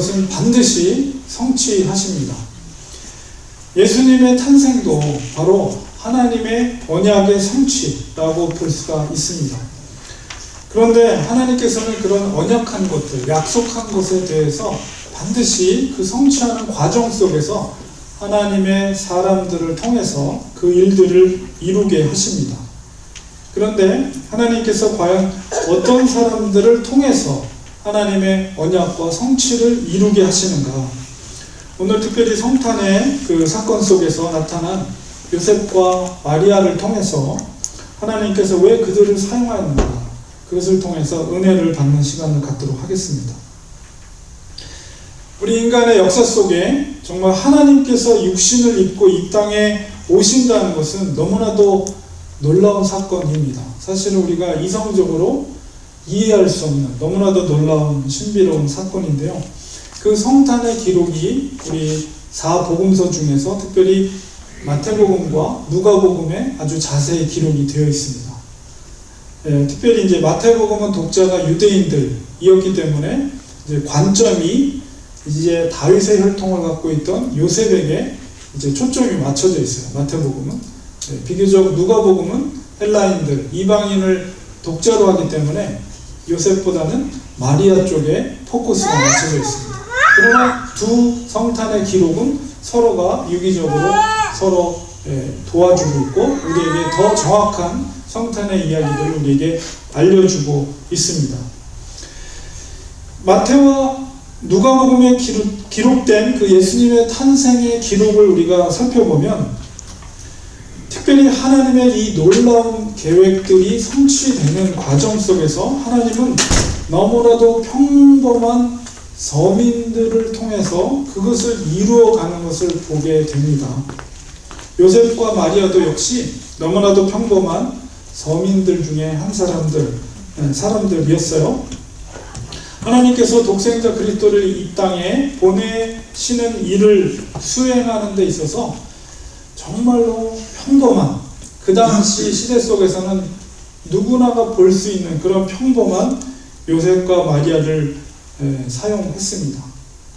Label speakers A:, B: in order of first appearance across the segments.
A: 것은 반드시 성취하십니다. 예수님의 탄생도 바로 하나님의 언약의 성취라고 볼 수가 있습니다. 그런데 하나님께서는 그런 언약한 것들, 약속한 것에 대해서 반드시 그 성취하는 과정 속에서 하나님의 사람들을 통해서 그 일들을 이루게 하십니다. 그런데 하나님께서 과연 어떤 사람들을 통해서 하나님의 언약과 성취를 이루게 하시는가? 오늘 특별히 성탄의 그 사건 속에서 나타난 요셉과 마리아를 통해서 하나님께서 왜 그들을 사용하였는가? 그것을 통해서 은혜를 받는 시간을 갖도록 하겠습니다. 우리 인간의 역사 속에 정말 하나님께서 육신을 입고 이 땅에 오신다는 것은 너무나도 놀라운 사건입니다. 사실은 우리가 이성적으로 이해할 수 없는 너무나도 놀라운 신비로운 사건인데요. 그 성탄의 기록이 우리 4복음서 중에서 특별히 마태복음과 누가복음에 아주 자세히 기록이 되어 있습니다. 특별히 이제 마태복음은 독자가 유대인들이었기 때문에 이제 관점이 이제 다윗의 혈통을 갖고 있던 요셉에게 이제 초점이 맞춰져 있어요. 마태복음은 비교적 누가복음은 헬라인들, 이방인을 독자로 하기 때문에 요셉보다는 마리아 쪽에 포커스가 맞춰져 있습니다. 그러나 두 성탄의 기록은 서로가 유기적으로 서로 도와주고 있고 우리에게 더 정확한 성탄의 이야기들을 우리에게 알려주고 있습니다. 마태와 누가복음에 기록된 그 예수님의 탄생의 기록을 우리가 살펴보면 특별히 하나님의 이 놀라운 계획들이 성취되는 과정 속에서 하나님은 너무나도 평범한 서민들을 통해서 그것을 이루어가는 것을 보게 됩니다. 요셉과 마리아도 역시 너무나도 평범한 서민들 중에 한 사람들이었어요. 하나님께서 독생자 그리스도를 이 땅에 보내시는 일을 수행하는 데 있어서 정말로 평범한, 그 당시 시대 속에서는 누구나가 볼 수 있는 그런 평범한 요셉과 마리아를 사용했습니다.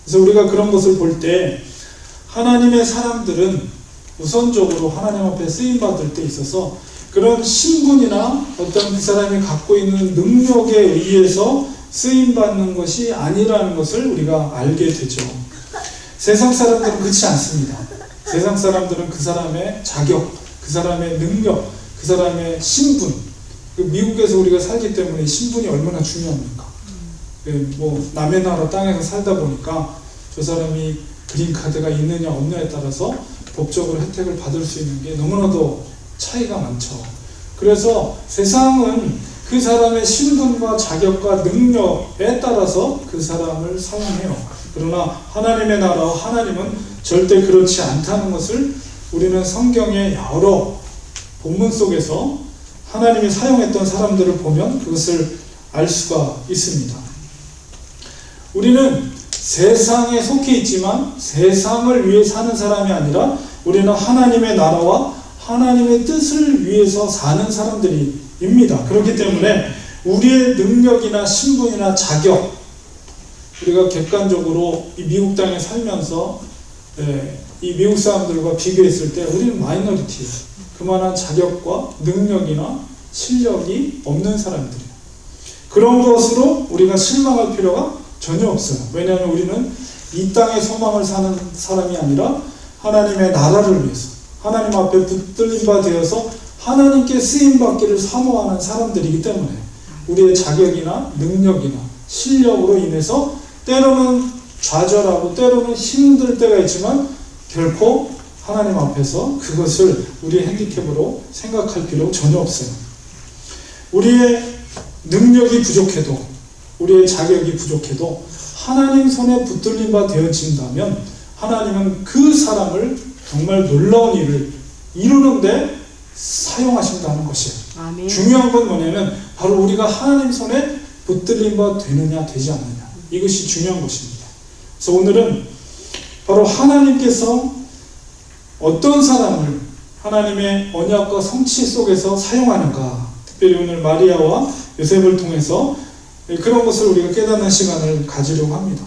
A: 그래서 우리가 그런 것을 볼 때 하나님의 사람들은 우선적으로 하나님 앞에 쓰임받을 때 있어서 그런 신분이나 어떤 그 사람이 갖고 있는 능력에 의해서 쓰임받는 것이 아니라는 것을 우리가 알게 되죠. 세상 사람들은 그렇지 않습니다. 세상 사람들은 그 사람의 자격, 그 사람의 능력, 그 사람의 신분, 미국에서 우리가 살기 때문에 신분이 얼마나 중요합니까? 뭐 남의 나라 땅에서 살다 보니까 저 사람이 그린카드가 있느냐 없느냐에 따라서 법적으로 혜택을 받을 수 있는 게 너무나도 차이가 많죠. 그래서 세상은 그 사람의 신분과 자격과 능력에 따라서 그 사람을 사용해요. 그러나 하나님의 나라와 하나님은 절대 그렇지 않다는 것을 우리는 성경의 여러 본문 속에서 하나님이 사용했던 사람들을 보면 그것을 알 수가 있습니다. 우리는 세상에 속해 있지만 세상을 위해 사는 사람이 아니라 우리는 하나님의 나라와 하나님의 뜻을 위해서 사는 사람들입니다. 그렇기 때문에 우리의 능력이나 신분이나 자격, 우리가 객관적으로 이 미국 땅에 살면서 이 미국 사람들과 비교했을 때 우리는 마이너리티예요. 그만한 자격과 능력이나 실력이 없는 사람들이에요. 그런 것으로 우리가 실망할 필요가 전혀 없어요. 왜냐하면 우리는 이 땅에 소망을 사는 사람이 아니라 하나님의 나라를 위해서 하나님 앞에 붙들린 바 되어서 하나님께 쓰임받기를 사모하는 사람들이기 때문에 우리의 자격이나 능력이나 실력으로 인해서 때로는 좌절하고 때로는 힘들 때가 있지만 결코 하나님 앞에서 그것을 우리의 핸디캡으로 생각할 필요 전혀 없어요. 우리의 능력이 부족해도 우리의 자격이 부족해도 하나님 손에 붙들린 바 되어진다면 하나님은 그 사람을 정말 놀라운 일을 이루는데 사용하신다는 것이에요. 아멘. 중요한 건 뭐냐면 바로 우리가 하나님 손에 붙들린 바 되느냐 되지 않느냐, 이것이 중요한 것입니다. 그래서 오늘은 바로 하나님께서 어떤 사람을 하나님의 언약과 성취 속에서 사용하는가, 특별히 오늘 마리아와 요셉을 통해서 그런 것을 우리가 깨닫는 시간을 가지려고 합니다.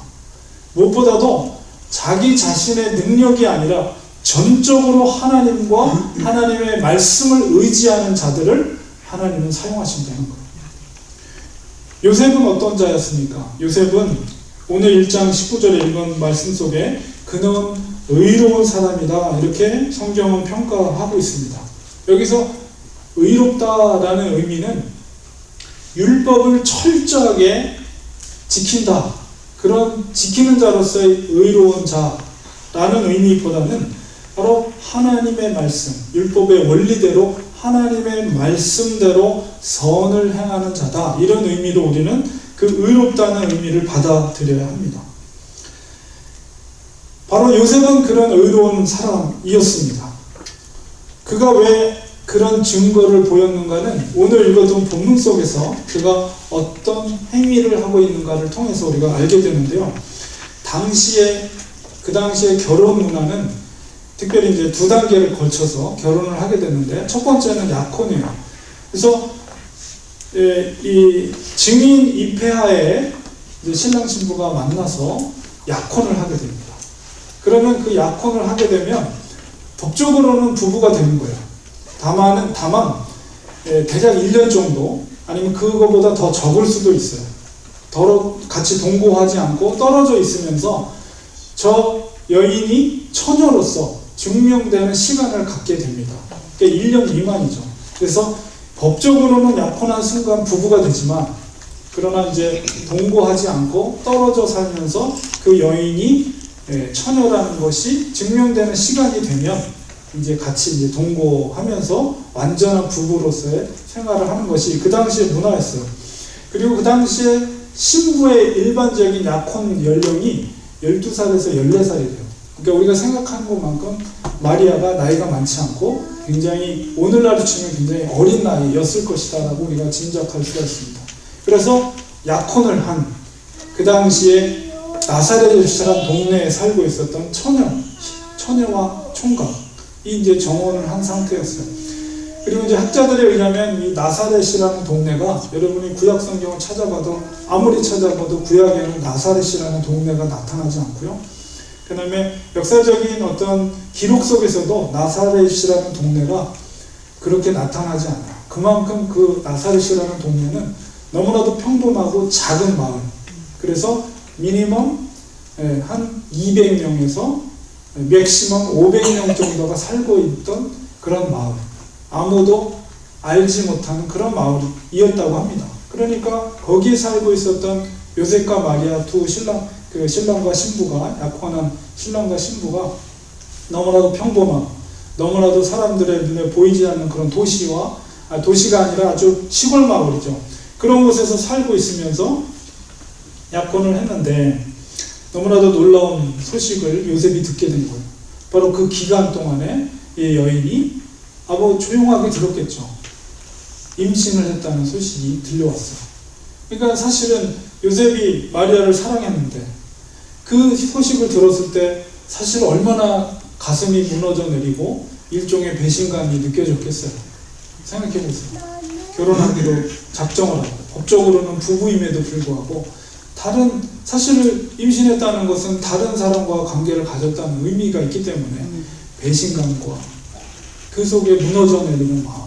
A: 무엇보다도 자기 자신의 능력이 아니라 전적으로 하나님과 하나님의 말씀을 의지하는 자들을 하나님은 사용하신다는 거예요. 요셉은 어떤 자였습니까? 요셉은 오늘 1장 19절에 읽은 말씀 속에 그는 의로운 사람이다, 이렇게 성경은 평가하고 있습니다. 여기서 의롭다라는 의미는 율법을 철저하게 지킨다, 그런 지키는 자로서의 의로운 자라는 의미보다는 바로 하나님의 말씀, 율법의 원리대로 하나님의 말씀대로 선을 행하는 자다, 이런 의미로 우리는 그 의롭다는 의미를 받아들여야 합니다. 바로 요셉은 그런 의로운 사람이었습니다. 그가 왜 그런 증거를 보였는가는 오늘 읽었던 본문 속에서 그가 어떤 행위를 하고 있는가를 통해서 우리가 알게 되는데요. 그 당시에 결혼 문화는 특별히 이제 2단계를 거쳐서 결혼을 하게 되는데, 첫 번째는 약혼이에요. 그래서 이 증인 입회하에 이제 신랑 신부가 만나서 약혼을 하게 됩니다. 그러면 그 약혼을 하게 되면 법적으로는 부부가 되는 거예요. 다만 대략 1년 정도, 아니면 그거보다 더 적을 수도 있어요. 같이 동거하지 않고 떨어져 있으면서 저 여인이 처녀로서 증명되는 시간을 갖게 됩니다. 그러니까 1년 미만이죠. 그래서 법적으로는 약혼한 순간 부부가 되지만, 그러나 이제 동거하지 않고 떨어져 살면서 그 여인이 처녀라는 것이 증명되는 시간이 되면 이제 같이 이제 동거하면서 완전한 부부로서의 생활을 하는 것이 그 당시의 문화였어요. 그리고 그 당시에 신부의 일반적인 약혼 연령이 12살에서 14살이래요. 그러니까 우리가 생각하는 것만큼 마리아가 나이가 많지 않고 굉장히 오늘날로 치면 굉장히 어린 나이였을 것이다 라고 우리가 짐작할 수가 있습니다. 그래서 약혼을 한 그 당시에 나사렛이라는 동네에 살고 있었던 처녀와 총각이 이제 정혼을 한 상태였어요. 그리고 이제 학자들에 의하면 이 나사렛이라는 동네가, 여러분이 구약 성경을 찾아봐도 아무리 찾아봐도 구약에는 나사렛이라는 동네가 나타나지 않고요. 그 다음에 역사적인 어떤 기록 속에서도 나사렛이라는 동네가 그렇게 나타나지 않아요. 그만큼 그 나사렛이라는 동네는 너무나도 평범하고 작은 마을, 그래서 미니멈 한 200명에서 맥시멈 500명 정도가 살고 있던 그런 마을, 아무도 알지 못하는 그런 마을이었다고 합니다. 그러니까 거기에 살고 있었던 요셉과 마리아 두 신랑과 신부가, 약혼한 신랑과 신부가 너무나도 평범하고 너무나도 사람들의 눈에 보이지 않는 그런 도시가 아니라 아주 시골 마을이죠. 그런 곳에서 살고 있으면서 약혼을 했는데 너무나도 놀라운 소식을 요셉이 듣게 된 거예요. 바로 그 기간 동안에 이 여인이 조용하게 들었겠죠. 임신을 했다는 소식이 들려왔어요. 그러니까 사실은 요셉이 마리아를 사랑했는데 그 소식을 들었을 때 사실 얼마나 가슴이 무너져 내리고 일종의 배신감이 느껴졌겠어요. 생각해 보세요. 결혼하기로 작정을 하고 법적으로는 부부임에도 불구하고 사실을 임신했다는 것은 다른 사람과 관계를 가졌다는 의미가 있기 때문에 배신감과 그 속에 무너져 내리는 마음,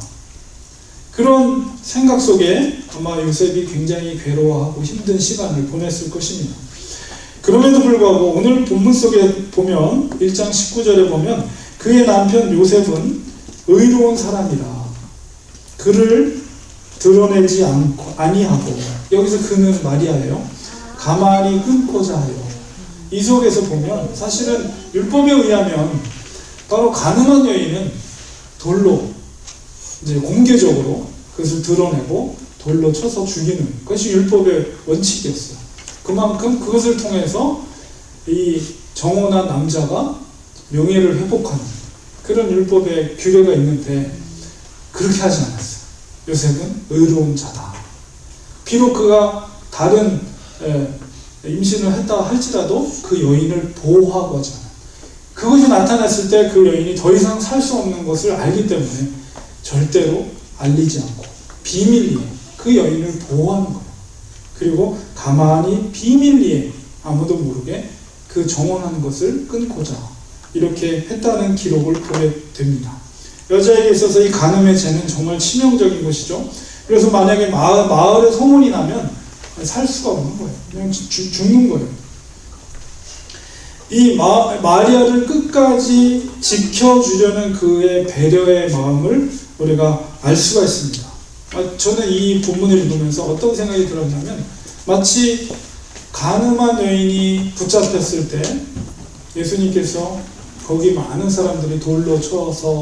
A: 그런 생각 속에 아마 요셉이 굉장히 괴로워하고 힘든 시간을 보냈을 것입니다. 그럼에도 불구하고 오늘 본문 속에 보면 1장 19절에 보면 그의 남편 요셉은 의로운 사람이라 그를 드러내지 아니하고, 여기서 그는 마리아예요. 가만히 끊고자 하여. 이 속에서 보면 사실은 율법에 의하면 바로 가늠한 여인은 돌로 이제 공개적으로 그것을 드러내고 돌로 쳐서 죽이는 것이 율법의 원칙이었어요. 그만큼 그것을 통해서 이 정혼한 남자가 명예를 회복하는 그런 율법의 규례가 있는데 그렇게 하지 않았어요. 요셉은 의로운 자다. 비록 그가 다른 임신을 했다 할지라도 그 여인을 보호하고 하지 않아요. 그것이 나타났을 때 그 여인이 더 이상 살 수 없는 것을 알기 때문에 절대로 알리지 않고 비밀리에 그 여인을 보호하는 거예요. 그리고 가만히 비밀리에 아무도 모르게 그 정원한 것을 끊고자 이렇게 했다는 기록을 보게 됩니다. 여자에게 있어서 이 간음의 죄는 정말 치명적인 것이죠. 그래서 만약에 마을에 소문이 나면 살 수가 없는 거예요. 그냥 죽는 거예요. 이 마리아를 끝까지 지켜주려는 그의 배려의 마음을 우리가 알 수가 있습니다. 저는 이 본문을 읽으면서 어떤 생각이 들었냐면, 마치 간음한 여인이 붙잡혔을 때 예수님께서 거기 많은 사람들이 돌로 쳐서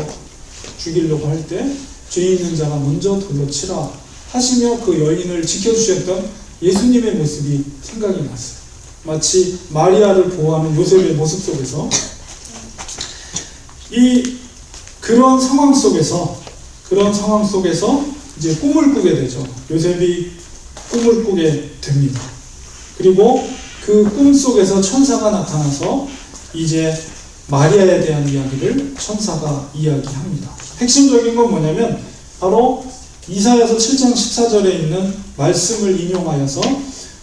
A: 죽이려고 할 때 죄 있는 자가 먼저 돌로 치라 하시며 그 여인을 지켜주셨던 예수님의 모습이 생각이 났어요. 마치 마리아를 보호하는 요셉의 모습 속에서 그런 상황 속에서 이제 꿈을 꾸게 되죠. 요셉이 꿈을 꾸게 됩니다. 그리고 그 꿈 속에서 천사가 나타나서 이제 마리아에 대한 이야기를 천사가 이야기합니다. 핵심적인 건 뭐냐면 바로 이사야서 7장 14절에 있는 말씀을 인용하여서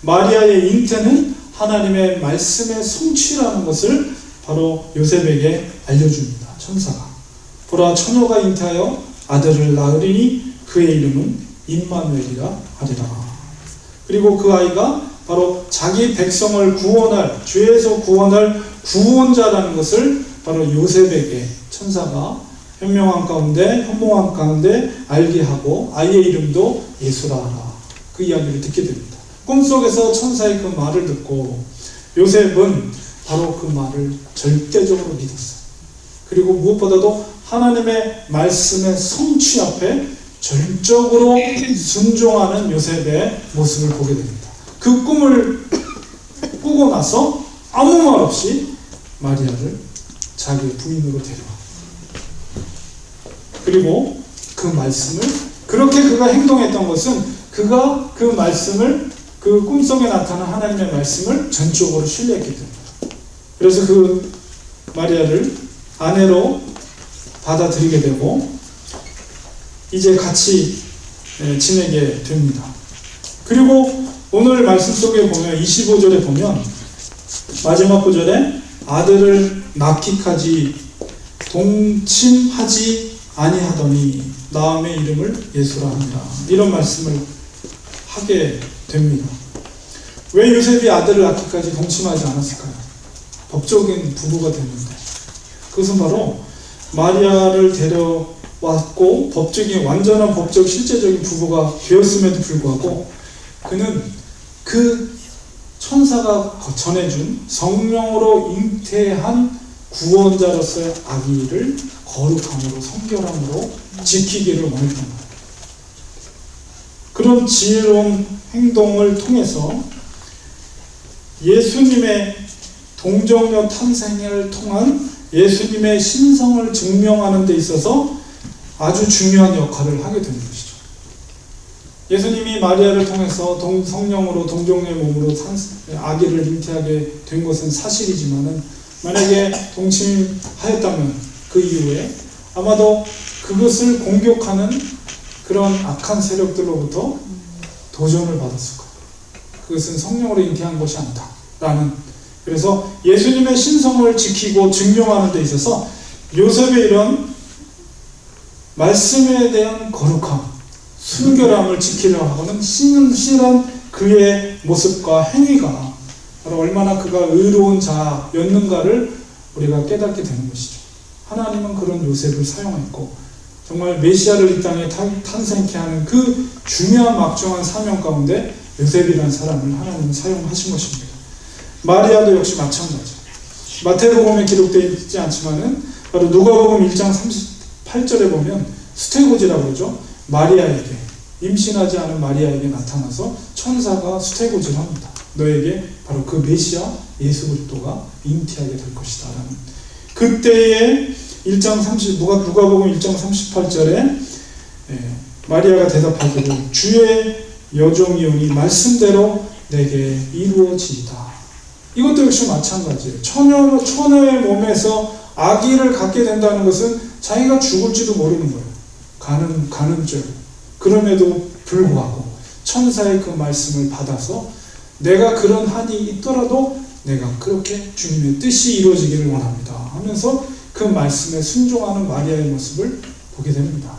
A: 마리아의 잉태는 하나님의 말씀의 성취라는 것을 바로 요셉에게 알려줍니다. 천사가. 보라, 처녀가 잉태하여 아들을 낳으리니 그의 이름은 임마누엘이라 하리라. 그리고 그 아이가 바로 자기 백성을 구원할, 죄에서 구원할 구원자라는 것을 바로 요셉에게 천사가 현몽한 가운데 알게 하고 아이의 이름도 예수라 하라. 그 이야기를 듣게 됩니다. 꿈속에서 천사의 그 말을 듣고 요셉은 바로 그 말을 절대적으로 믿었어요. 그리고 무엇보다도 하나님의 말씀의 성취 앞에 전적으로 순종하는 요셉의 모습을 보게 됩니다. 그 꿈을 꾸고 나서 아무 말 없이 마리아를 자기 부인으로 데려와. 그리고 그 말씀을, 그렇게 그가 행동했던 것은 그가 그 말씀을, 그 꿈속에 나타난 하나님의 말씀을 전적으로 신뢰했기 때문입니다. 그래서 그 마리아를 아내로 받아들이게 되고 이제 같이 지내게 됩니다. 그리고 오늘 말씀 속에 보면 25절에 보면 마지막 구절에 아들을 낳기까지 동침하지 아니하더니 낳음의 이름을 예수라 한다. 이런 말씀을 하게 됩니다. 왜 요셉이 아들을 낳기까지 동침하지 않았을까요? 법적인 부부가 됐는데. 그것은 바로 마리아를 데려왔고 완전한 법적 실제적인 부부가 되었음에도 불구하고 그는 그 천사가 전해준 성령으로 잉태한 구원자로서의 아기를 거룩함으로 성결함으로 지키기를 원했던 거예요. 그런 지혜로운 행동을 통해서 예수님의 동정녀 탄생을 통한 예수님의 신성을 증명하는 데 있어서 아주 중요한 역할을 하게 되는 것이죠. 예수님이 마리아를 통해서 성령으로 동정녀의 몸으로 아기를 잉태하게 된 것은 사실이지만은 만약에 동침하였다면 그 이후에 아마도 그것을 공격하는 그런 악한 세력들로부터 도전을 받았을 거예요. 그것은 성령으로 잉태한 것이 아니다라는. 그래서 예수님의 신성을 지키고 증명하는 데 있어서 요셉의 이런 말씀에 대한 거룩함, 순결함을 지키려 하고는 신실한 그의 모습과 행위가 바로 얼마나 그가 의로운 자였는가를 우리가 깨닫게 되는 것이죠. 하나님은 그런 요셉을 사용했고 정말 메시아를 이 땅에 탄생케 하는 그 중요한 막중한 사명 가운데 요셉이라는 사람을 하나님은 사용하신 것입니다. 마리아도 역시 마찬가지예요. 마태복음에 기록되어 있지 않지만은 바로 누가복음 1장 38절에 보면 수태고지라고 그러죠. 마리아에게, 임신하지 않은 마리아에게 나타나서 천사가 수태고지를 합니다. 너에게 바로 그 메시아 예수 그리스도가 잉태하게 될 것이다 라는. 그때에 누가복음 1장 38절에 마리아가 대답하기를 주의 여종이오니 말씀대로 내게 이루어지이다. 이것도 역시 마찬가지예요. 처녀의 몸에서 아기를 갖게 된다는 것은 자기가 죽을지도 모르는 거예요. 가늠죄. 그럼에도 불구하고 천사의 그 말씀을 받아서 내가 그런 한이 있더라도 내가 그렇게 주님의 뜻이 이루어지기를 원합니다 하면서 그 말씀에 순종하는 마리아의 모습을 보게 됩니다.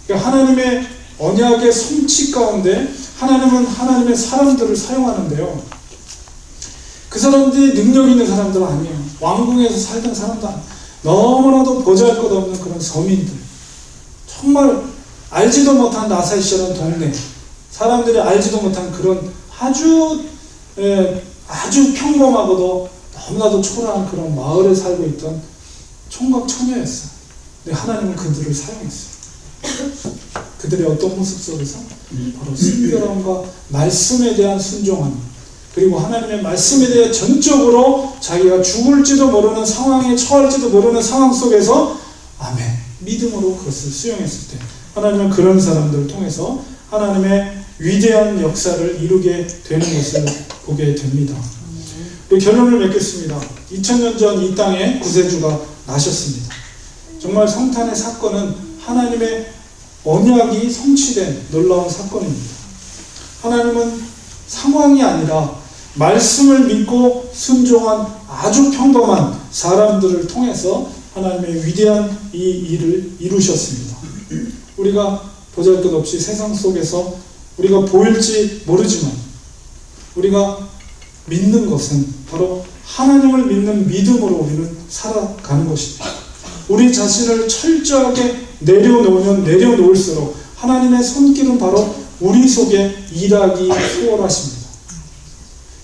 A: 그러니까 하나님의 언약의 성취 가운데 하나님은 하나님의 사람들을 사용하는데요, 그 사람들이 능력 있는 사람들은 아니에요. 왕궁에서 살던 사람도 아니에요. 너무나도 보잘것없는 그런 서민들, 정말 알지도 못한 나사시라는 동네, 사람들이 알지도 못한 그런 아주 평범하고도 너무나도 초라한 그런 마을에 살고 있던 총각 처녀였어요. 근데 하나님은 그들을 사용했어요. 그들의 어떤 모습 속에서? 바로 순결함과 말씀에 대한 순종함, 그리고 하나님의 말씀에 대해 전적으로 자기가 죽을지도 모르는 상황에 처할지도 모르는 상황 속에서 아멘, 믿음으로 그것을 수용했을 때 하나님은 그런 사람들을 통해서 하나님의 위대한 역사를 이루게 되는 것을 보게 됩니다. 결론을 맺겠습니다. 2000년 전 이 땅에 구세주가 나셨습니다. 정말 성탄의 사건은 하나님의 언약이 성취된 놀라운 사건입니다. 하나님은 상황이 아니라 말씀을 믿고 순종한 아주 평범한 사람들을 통해서 하나님의 위대한 이 일을 이루셨습니다. 우리가 보잘것없이 세상 속에서 우리가 보일지 모르지만 우리가 믿는 것은 바로 하나님을 믿는 믿음으로 우리는 살아가는 것입니다. 우리 자신을 철저하게 내려놓으면 내려놓을수록 하나님의 손길은 바로 우리 속에 일하기 수월하십니다.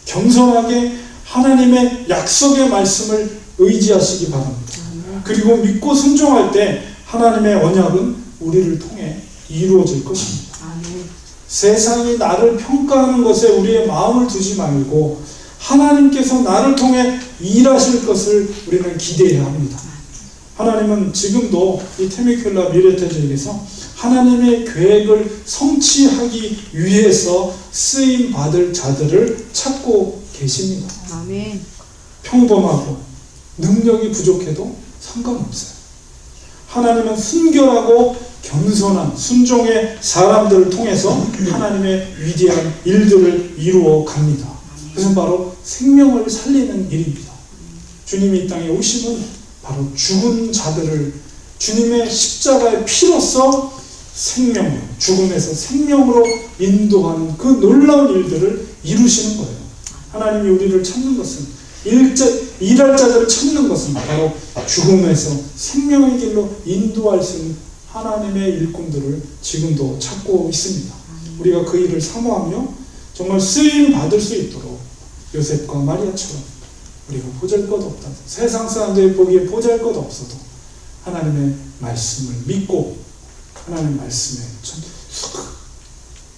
A: 겸손하게 하나님의 약속의 말씀을 의지하시기 바랍니다. 그리고 믿고 순종할 때 하나님의 언약은 우리를 통해 이루어질 것입니다. 세상이 나를 평가하는 것에 우리의 마음을 두지 말고 하나님께서 나를 통해 일하실 것을 우리는 기대해야 합니다. 하나님은 지금도 이 테미큘라 미래태주에게서 하나님의 계획을 성취하기 위해서 쓰임 받을 자들을 찾고 계십니다.
B: 아멘.
A: 평범하고 능력이 부족해도 상관없어요. 하나님은 순결하고 겸손한 순종의 사람들을 통해서 하나님의 위대한 일들을 이루어 갑니다. 그것은 바로 생명을 살리는 일입니다. 주님이 이 땅에 오심은 바로 죽은 자들을 주님의 십자가의 피로써 생명으로, 죽음에서 생명으로 인도하는 그 놀라운 일들을 이루시는 거예요. 하나님이 우리를 찾는 것은, 일할 자들을 찾는 것은 바로 죽음에서 생명의 길로 인도할 수 있는 하나님의 일꾼들을 지금도 찾고 있습니다. 우리가 그 일을 사모하며 정말 쓰임 받을 수 있도록 요셉과 마리아처럼 우리가 보잘것없다, 세상 사람들이 보기에 보잘것없어도 하나님의 말씀을 믿고 하나님의 말씀에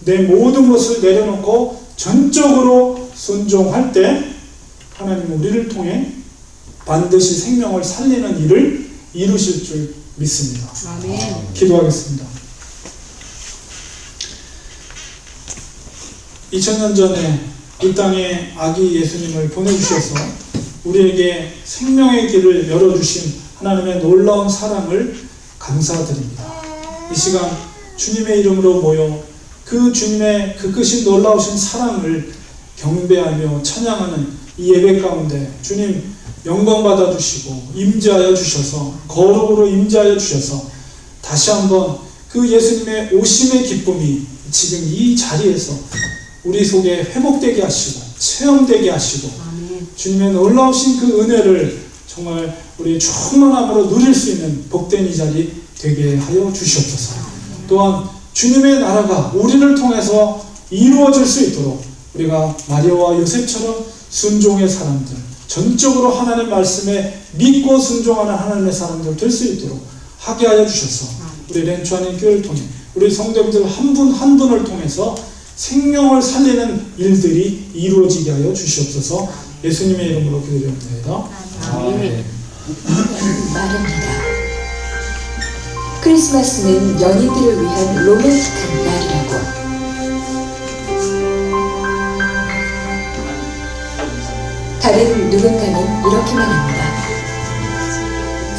A: 내 모든 것을 내려놓고 전적으로 순종할 때 하나님은 우리를 통해 반드시 생명을 살리는 일을 이루실 줄 믿습니다.
B: 아멘.
A: 기도하겠습니다. 2000년 전에 이 땅에 아기 예수님을 보내주셔서 우리에게 생명의 길을 열어주신 하나님의 놀라운 사랑을 감사드립니다. 이 시간 주님의 이름으로 모여 그 주님의 그 크신 놀라우신 사랑을 경배하며 찬양하는 이 예배 가운데 주님 영광 받아주시고 임재하여 주셔서, 거룩으로 임재하여 주셔서 다시 한번 그 예수님의 오심의 기쁨이 지금 이 자리에서 우리 속에 회복되게 하시고 체험되게 하시고 주님의 놀라우신 그 은혜를 정말 우리 충만함으로 누릴 수 있는 복된 이 자리 되게 하여 주시옵소서. 또한 주님의 나라가 우리를 통해서 이루어질 수 있도록 우리가 마리아와 요셉처럼 순종의 사람들, 전적으로 하나님의 말씀에 믿고 순종하는 하나님의 사람들 될 수 있도록 하게 하여 주셔서 우리 렌추하는 교회를 통해 우리 성도님들 한 분 한 분을 통해서 생명을 살리는 일들이 이루어지게 하여 주시옵소서. 예수님의 이름으로 기도드립니다.
B: 아멘.
C: 말입니다. 크리스마스는 연인들을 위한 로맨틱한 날이라고. 다른 누군가는 이렇게 말합니다.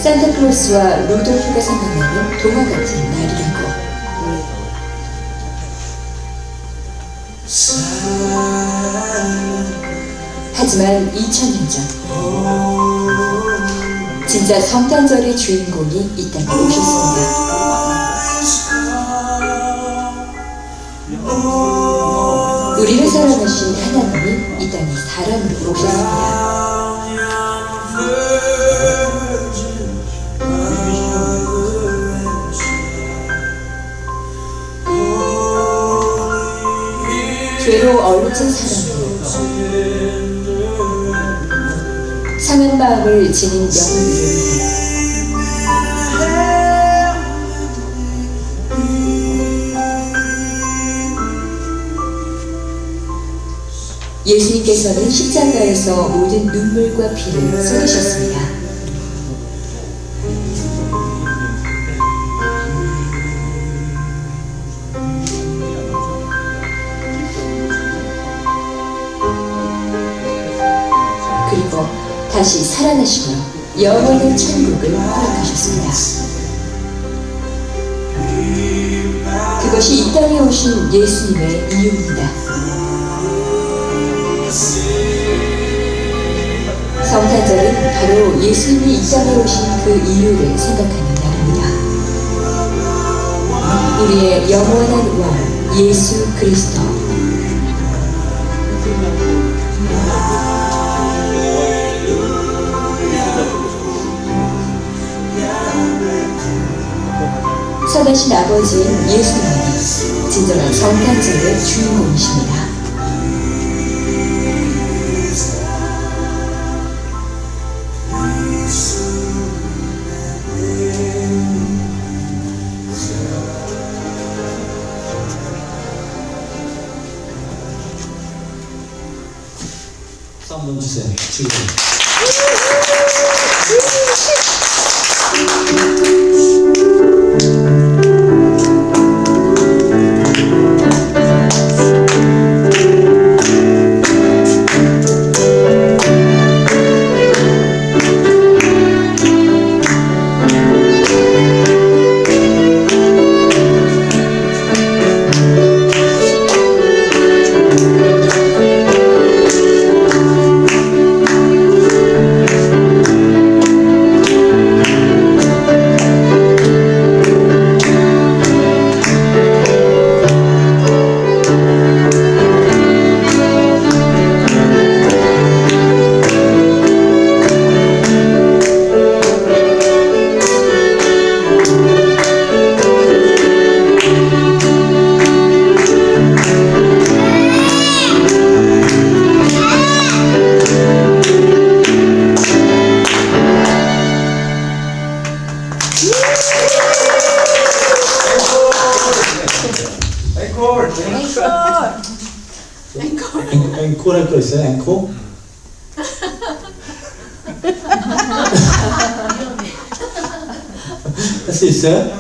C: 산타클로스와 루돌프가 생각나는 동화 같은 날이라고. 하지만 2000년 전 진짜 성탄절의 주인공이 이 땅에 오셨습니다. 우리를 사랑하신 하나님이 이 땅에 사람으로 오셨습니다. 죄로 얼룩진 사람들, 상한 마음을 지닌 영혼들을 예수님께서는 십자가에서 모든 눈물과 피를 쏟으셨습니다. 그리고 다시 살아나시며 영원한 천국을 허락하셨습니다. 그것이 이 땅에 오신 예수님의 이유입니다. 성탄절은 바로 예수님이 이 땅에 오신 그 이유를 생각하는 날입니다. 우리의 영원한 왕 예수 그리스도, 선하신 아버지인 예수님이 진정한 성탄절의 주인공이십니다.
B: 한번 주세요. 지금. 앵콜 할 거 있어요? 앵콜? 할 수 있어요?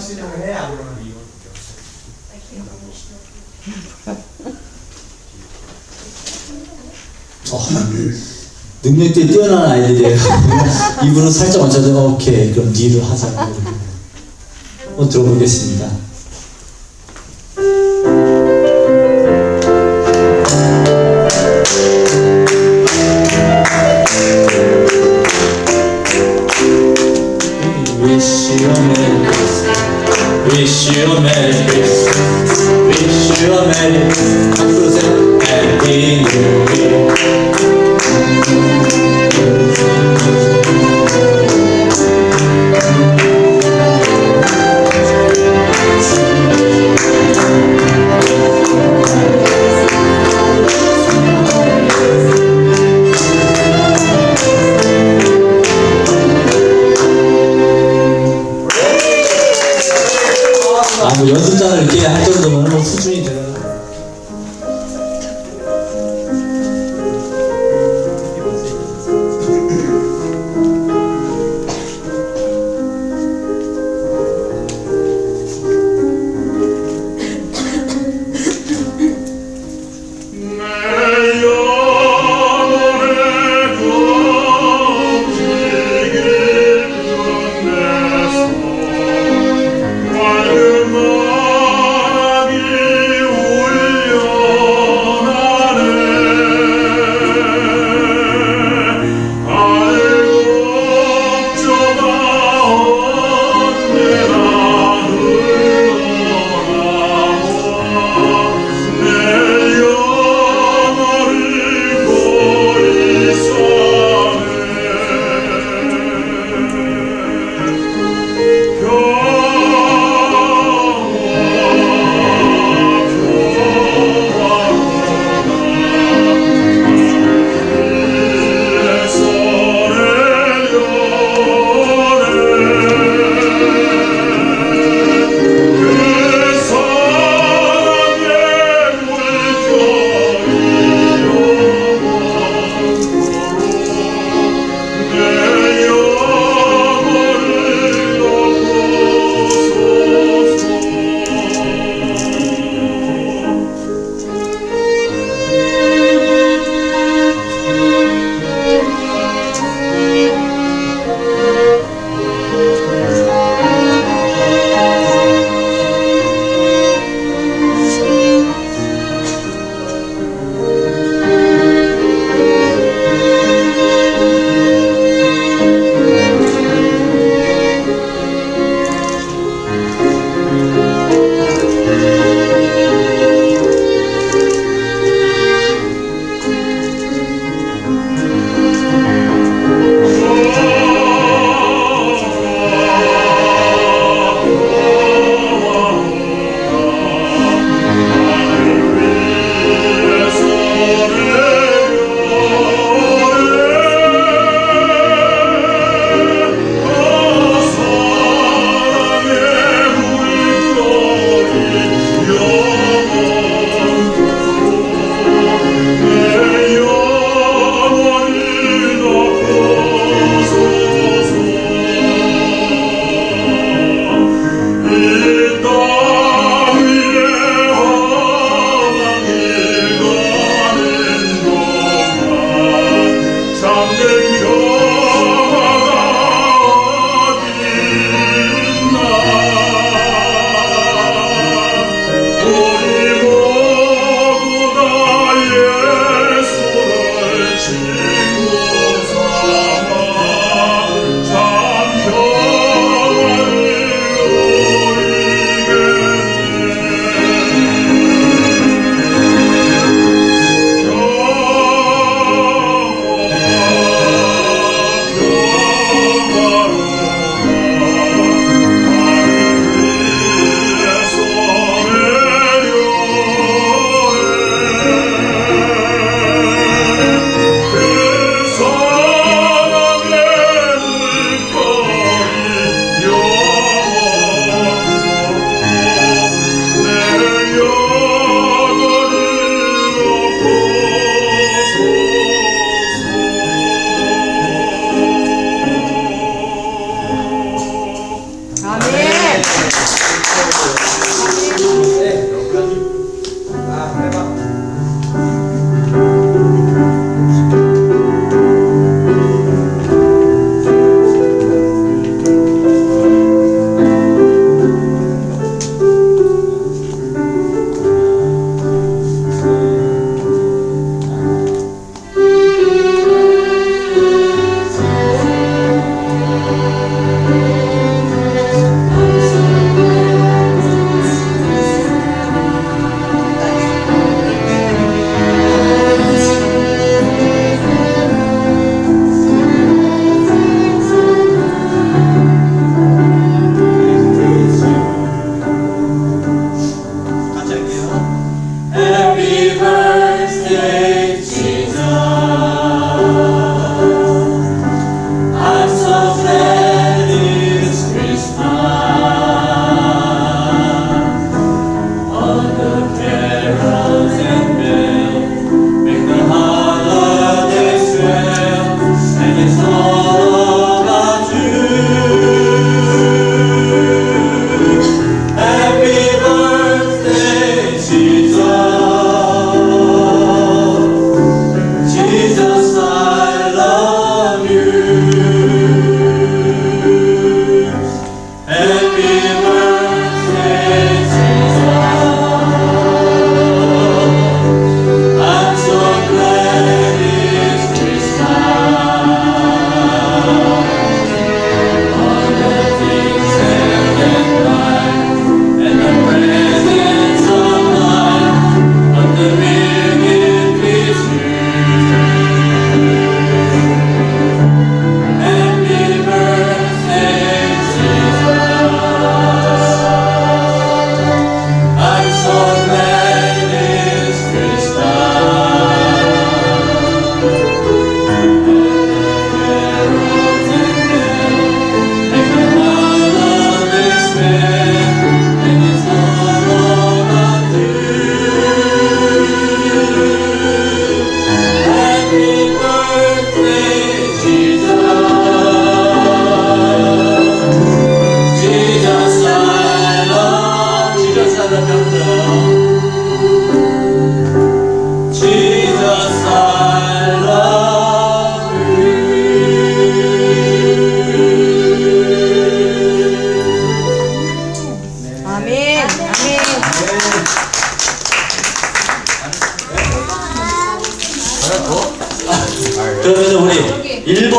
B: 능력이 뛰어난 아이들이에요. 입으로 살짝 얹혀서 오케이 그럼 니를 하자고. 한번 들어보겠습니다. Wish you a Merry Christmas. Wish you a Merry Christmas. Happy New Year. 연습장을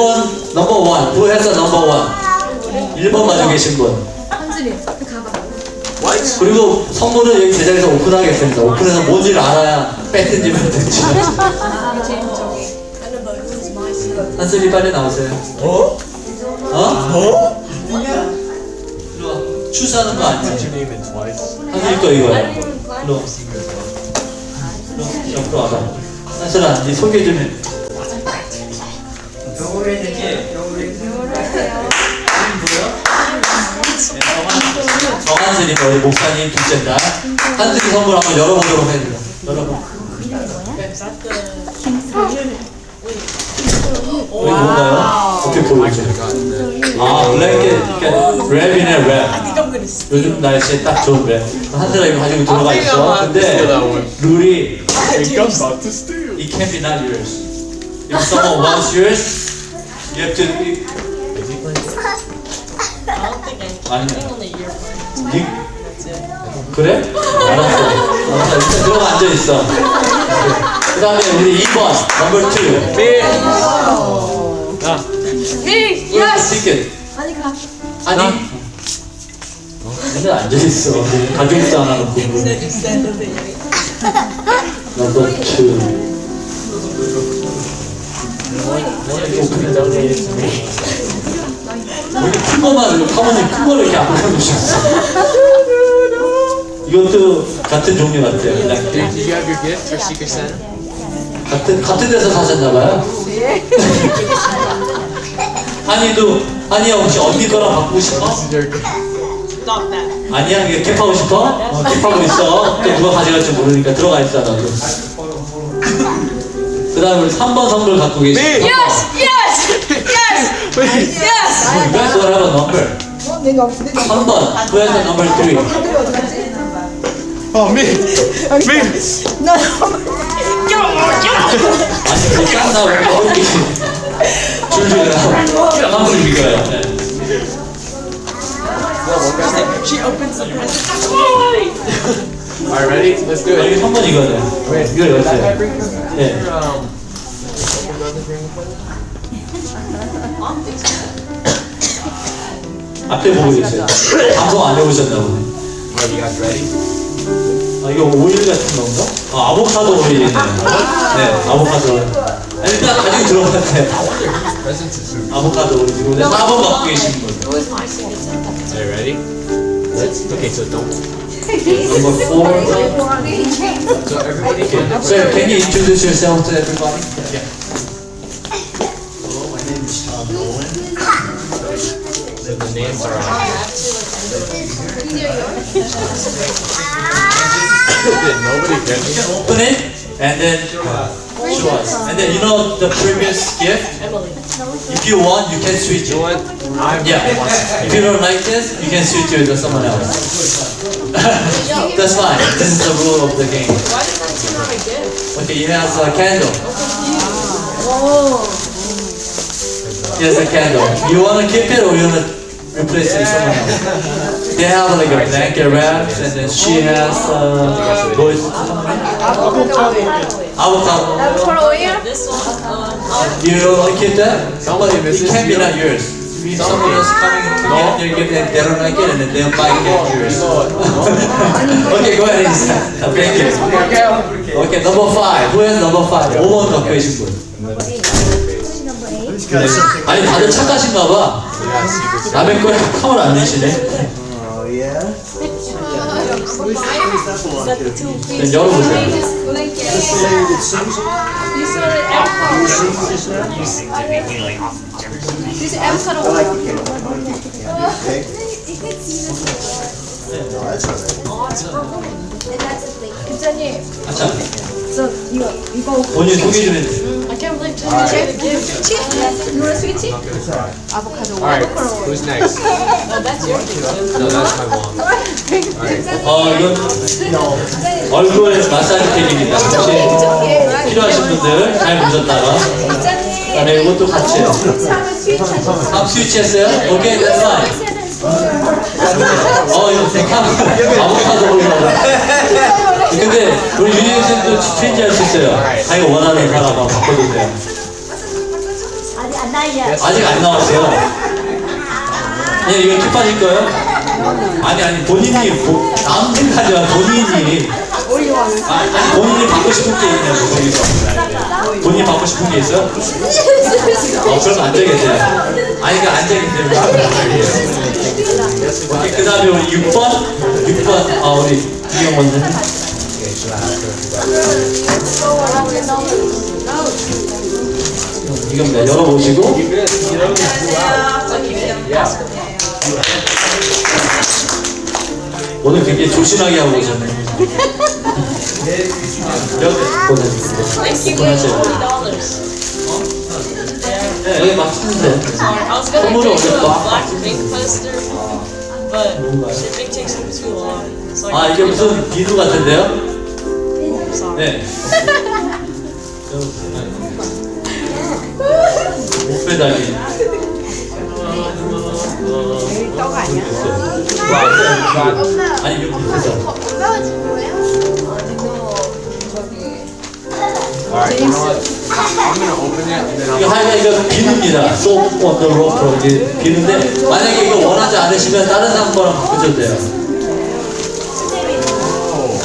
B: 1번 넘버 원. Who has a number one? 1번 가지고 계신 분.
D: 한준이 가봐.
B: 그리고 선물은 여기 제자리에서 오픈하겠습니다. 오픈해서 뭔지를 알아야 뺐든지 말든지. 한슬이 빨리 나오세요. 어? 어? 일로 와. 추수하는 거 아니야? 한슬이 거 이거야. 일로 와. 옆으로 와봐. 한슬아, 네 소개 좀 해. 정한슬이 우리 목사님 둘째 딸. 한슬이 선물 한번 열어보도록 해주세요. 열어봐. 이거 뭔가요? 어떻게 보여주세요? 아, 블랙캣, 랩이네, 랩. 요즘 날씨에 딱 좋은 랩. 한슬아 이거 가지고 들어가 있어. 근데 룰이 it can be not yours. If someone wants yours, you have to. 아니야. 그래? 알았어. 일단 들어가 앉아 있어. 그 다음에 우리 2번, 넘버 2.
D: 미!
B: 티켓.
D: 아니 가.
B: 아니. 일단 앉아 있어. 가족도 안 하고. 넘버 2. 우리 큰 거만, 사모님 큰 거를 이렇게 안 보여주셨어. 이것도 같은 종류 같아요.
E: Did you have your gift for Secret Santa?
B: 같은 데서 사셨나봐요. 한이야 혹시 언니 거랑 바꾸고 싶어? 아니야 이게 캡하고 싶어? 캡하고 있어. 또 누가 가져갈지 모르니까 들어가 있어 너도. 그 다음에 우리 3번 선물 갖고 계시고.
D: Yes! Yes! Yes! Yes!
B: You guys will have a number. 3번. Who has the number 3?
E: Oh, me! Me!
B: 아니 그 짠나 왜 거기 줄줄이 나와. 한번 이거예요. 네.
E: Alright, ready? Let's do
B: 여기
E: it.
B: 3번 이거네. 이거 열었어요. 네. 앞에 보고 계세요. 방송 안 해보셨나 보네.
E: Are you guys ready?
B: 아 이거 오일 같은 건가? 아 아보카도 오일이네. 네, 아보카도. 일단 가지고 들어가야 돼.
E: Presents is food.
B: 아보카도 오일. 4번 갖고 계신 분.
E: Are you ready? Okay, so don't.
B: Number 4.
E: So everybody can.
B: Sir, can you introduce yourself to everybody? Yeah.
F: Hello, my name is Tom Owen.
E: So the names are nobody gets it.
B: Open it and then show us. And then you know the previous gift? If you want, you can switch
E: You know
B: it.
E: what? I'm
B: Yeah. If you don't like this, you can switch it with someone else. That's fine. This is the rule of the game. Okay, he has a candle. He has a candle. You wanna keep it or you wanna replace it with someone else? They have like a blanket wraps and then she has boys. Avocado. You wanna keep that?
E: Somebody
B: It
E: misses
B: can be
E: you.
B: not yours. If someone else coming to get their gift and they don't like it and then they might get yours. Okay, go ahead. Thank you. Okay, number 5. Who has number 5? 5번 갖고 계신 분. 아니 다들 착하신가 봐.
E: Yeah, Secret Santa.
B: 남의 거에 카메라 안 내시네.
F: Oh, yeah? Who's that belong to?
B: 네, 열어보세요.
F: This the lady that sings? You sing just now? I like the candle. Okay? No, that's all right.
D: 기자님,
B: 아참,
D: 저 이거
B: 본인 소개 좀 해주세요.
D: I can't believe 스위치? 이거는 스위치? 아보카도.
E: Alright, who's next? No, that's my mom.
B: 이건 얼굴 마사지 팩입니다. 혹시 필요하신 분들 잘 보셨다가 그다음에 이것도 같이 해요. 다음 스위치 했어요? 오케이, that's fine. 이거 아보카도 올리라고. 근데 우리 유진 선생도 체인지 할 수 있어요. 자기가 원하는 사람 바꿔도 돼요. 아직 안 나왔어요. 예, 이거 팁 빠질 거예요? 아니 본인이 남들 하지 마. 본인이 아니 본인이 받고 싶은 게 있냐고 거기서. 본인이 받고 싶은 게 있어요? 그럼 안 되겠네요. 아니 그 안 되겠네요. 오케이, 그 다음에 우리 6번 아 우리 이경원 선생님. 이겁니다. 열어보시고 오늘 굉장히 조심하게 하고 오셨네요. 이렇게 보내주세요. 네, 여기 막 쓰는데 선물을 올렸다. 아 이게 무슨 비누 같은데요? 네. 목배달기.
D: 떡 아니야?
B: 아니 이거 밑에서.
D: 엄마가 준 거예요?
E: Alright, you know what? I'm gonna open it and then
B: 이거 하여간 이거 비누입니다. soap on the rope 이게 비누인데 만약에 이거 원하지 않으시면 다른 사람 거랑 바꾸셔도 돼요.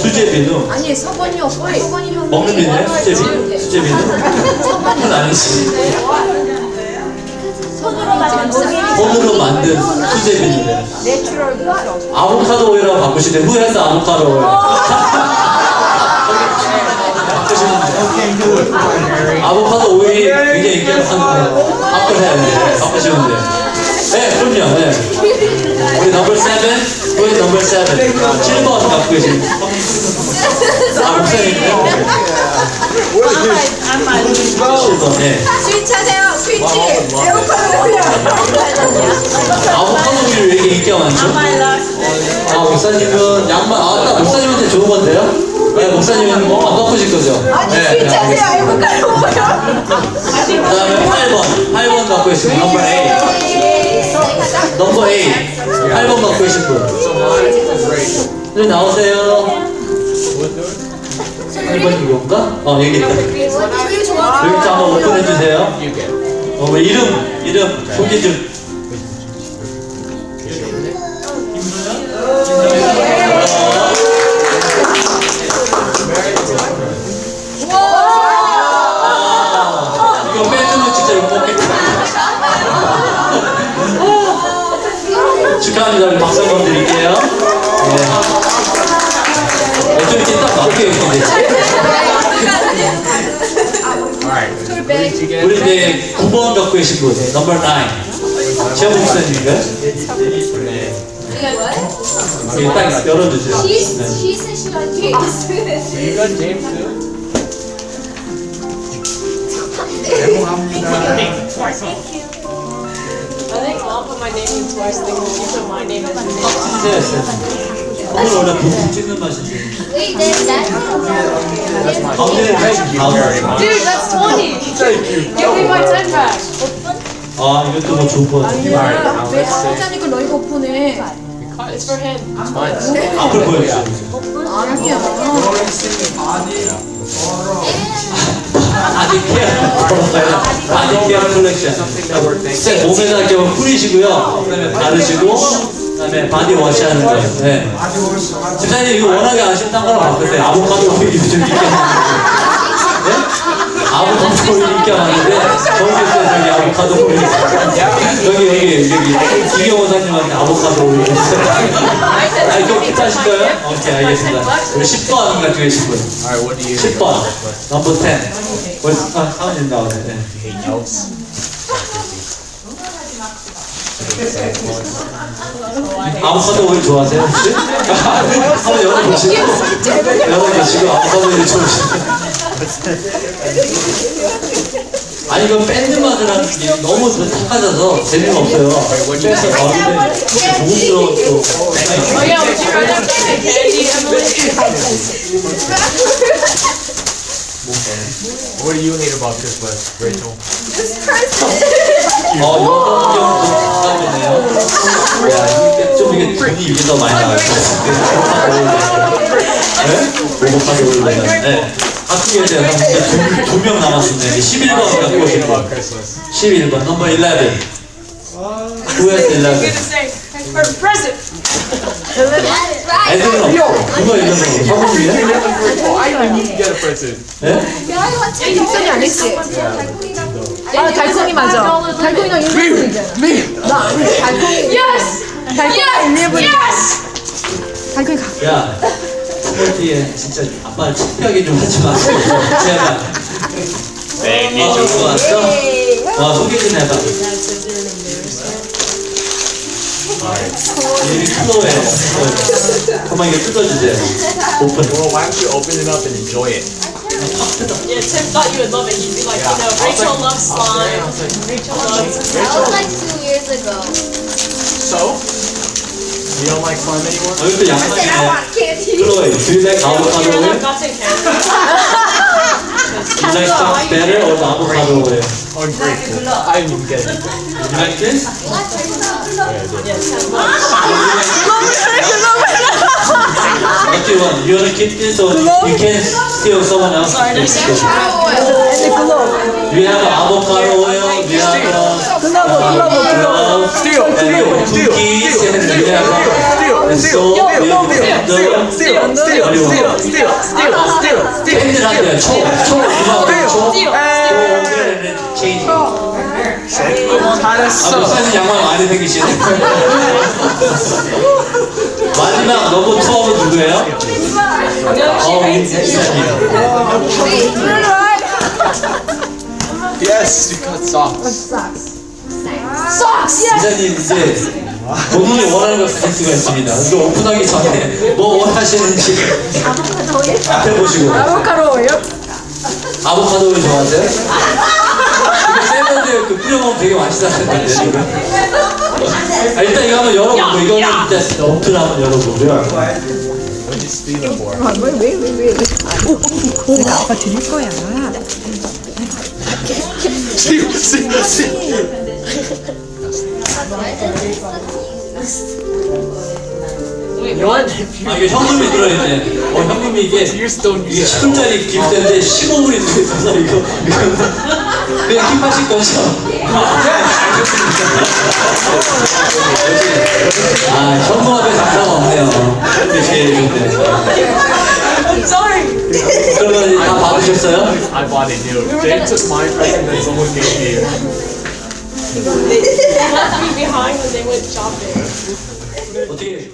B: 수제 비누.
D: 아니 서건이 없고 서건이 형
B: 먹는 비누예요? 수제 비누? 수제 비누? 그건 아니지. 손으로 만든 수제 비누래요.
D: 내추럴 뷰
B: 아보카도 오일하고 바꾸시는데 후회해서 아보카도 오일. 바꾸시면 돼요. 아보카도 오일이 굉장히 인기가 많은데 바꾸셔야 돼요. 바꾸시면 돼요. 네, 그럼요. 네. 우리 넘버 7, 우리 넘버 7. 7번 갖고 계신. 아, 목사님. 7번, 네.
D: 스위치 하세요 스위치 에어컨 올려
B: 아보카도 오일이 왜 이렇게 인기가 많죠? 아, 목사님은 양말, 딱 목사님한테 좋은 건데요? 네, 목사님은 안 바꾸실 거죠?
D: 아니
B: 네,
D: 스위치 하세요 에어컨 올려
B: 그 다음에 8번 갖고 계신 분, 넘버 8. 넘버 8. 8번 갖고 계신 분. 네, 나오세요. 8번이 이건가? 여기 있다.
D: 소유 좋아
B: 여기 좀 한번 오픈해주세요.
E: you get.
B: 우리 이름 소개 좀. 이거 밴드는 진짜 이거 뽑겠다. 축하합니다. 우리 박수 한번 드릴게요. 네. 어쩜 이렇게 딱 맞게 있는데.
E: Alright, what did you get?
B: 우리 이제 9번 갖고 계신 분, 넘버 9. 최영 목사님인가요? 여기 딱 열어주세요. 네.
E: You got James too?
G: I think I'll put my name in twice. Think you put my name in.
B: 찍으세요. 오늘 원래 부품 찍는 맛인데.
E: That's my
B: 가운데는
E: Thank you very much.
G: Dude, that's 20. Give me my 10 back.
B: 아, 이것도 뭐 좋은 거 같아요.
E: Alright, now let's see.
D: 하자니까 너희가 오픈해
G: It's for him.
E: It's mine.
B: 앞을 보여주세요.
D: 아니야
B: 아디케어 컬렉션. 색 몸에다 껴 뿌리시고요. 그다음에 바르시고, 그다음에 바디 워시 하는 거예요. 네. 집사님 이거 워낙에 아쉽다는 거랑 바꾸세요. 아보카도 오일이 좀 인기가 많은데. 네? 아보카도 오일이 인기가 많은데 거기 있어요. 저기 아보카도 오일. 여기 이경호사님한테 아보카도 오일 있어요. 아, 이거 기타하실 거예요? 오케이, 알겠습니다. 우리 10번 갖고 계신 분.
E: Alright, what do you
B: 10번, 넘버 10. 벌써, 사원님 나오네. 네.
E: hate notes?
B: 아보카도 오일 좋아하세요, 혹시? 한번 열어보시고, 아보카도 오일 좋으시면. 아니, 이건 밴드 맛을 하는 게 너무 탁하셔서 재미가 없어요. 빼서 바르는데 조금스러워 또.
G: Oh yeah, would you rather pick candy, Emily?
E: What do you hate about Christmas, Rachel?
B: 이거 좀 부담되네요. 야, 이게 좀 돈이 더 많이 나갈 것 같은데. 네? 오복하게 올리면. 네. 바꾸게 돼요. 두명 남았습니다. 11번 갖고
E: Thinking
B: 오실게요.
E: about Christmas.
B: 11번, 넘버 11. Who has
G: I'm
B: 11?
G: gonna say for present.
B: 애들은 없고 누가 있는 거 성공이야?
E: I didn't get a present.
B: 예?
D: 인선이 안 했지? 아 달콩이 맞아. 달콩이랑 1분이잖아. 나 달콩이.
G: Yes.
D: 달콩이랑 1분이. 달콩이 가.
B: 야, 스포티에 진짜 아빠를 창피하게 좀 하지 마세요. 제발. 좋은 거 같어? 와, 소개 좀 해봐. 이게 클로에. 한번 이거 뜯어주세요. 오픈.
E: Well, why don't you open it up and enjoy it?
G: Yeah, Tim thought you would love it. He'd be like, you know, Rachel loves slime. Rachel loves.
H: That was like 2 years ago.
E: So? You don't like slime anymore?
B: 여기도
H: I
B: 양말이네.
H: want candy.
B: 클로에, do you like avocado
G: You're
B: oil?
G: not gotten candy.
B: You like stuff better or the avocado oil?
E: Ungrateful. I didn't even get anything.
B: You like this? What do you want? You wanna keep this or you can steal someone else?
G: Sorry, there's
B: You have avocado oil, we have glove,
E: Steal,
B: and
E: steal, steal,
B: cookies,
E: steal,
B: and we have and
E: steal,
B: soap, we have
E: steal,
B: 캔들한테요. 총 체인지. 목사님 양말 많이 생기시네. 마지막 넘버 2은 누구예요? 목사님.
E: Yes, you cut socks.
B: 목사님 이제 본인이 원하는 걸 가질 수가 있습니다. 이거 오픈하기 전에 뭐 원하시는지 앞에 보시고.
D: 아보카도예요?
B: 아보카도 오일 좋아하세요? 이거 샐러드에 그 뿌려 먹으면 되게 맛있다는데 지금. 일단 이거 한번 열어보고 이거는 일단 오픈 한번 열어보고요.
E: What'd you steal it for?
D: 왜? 내가 아빠 드릴 거야.
E: Steal, steal, steal. You know what?
B: 아 이게 현금이 들어있네. 현금이 이게
E: Tears don't
B: 이게
E: use
B: 10분짜리 기프트인데 15분이 들어있어서 이거 그냥 킵하실 거죠? 아 현금 앞에 장사가 없네요. 이게 제일 좋네.
G: Sorry.
B: 그러면 다 받으셨어요?
E: I bought it new. Jay took my present that someone gave me.
G: They left me behind when they went shopping.
B: 어떻게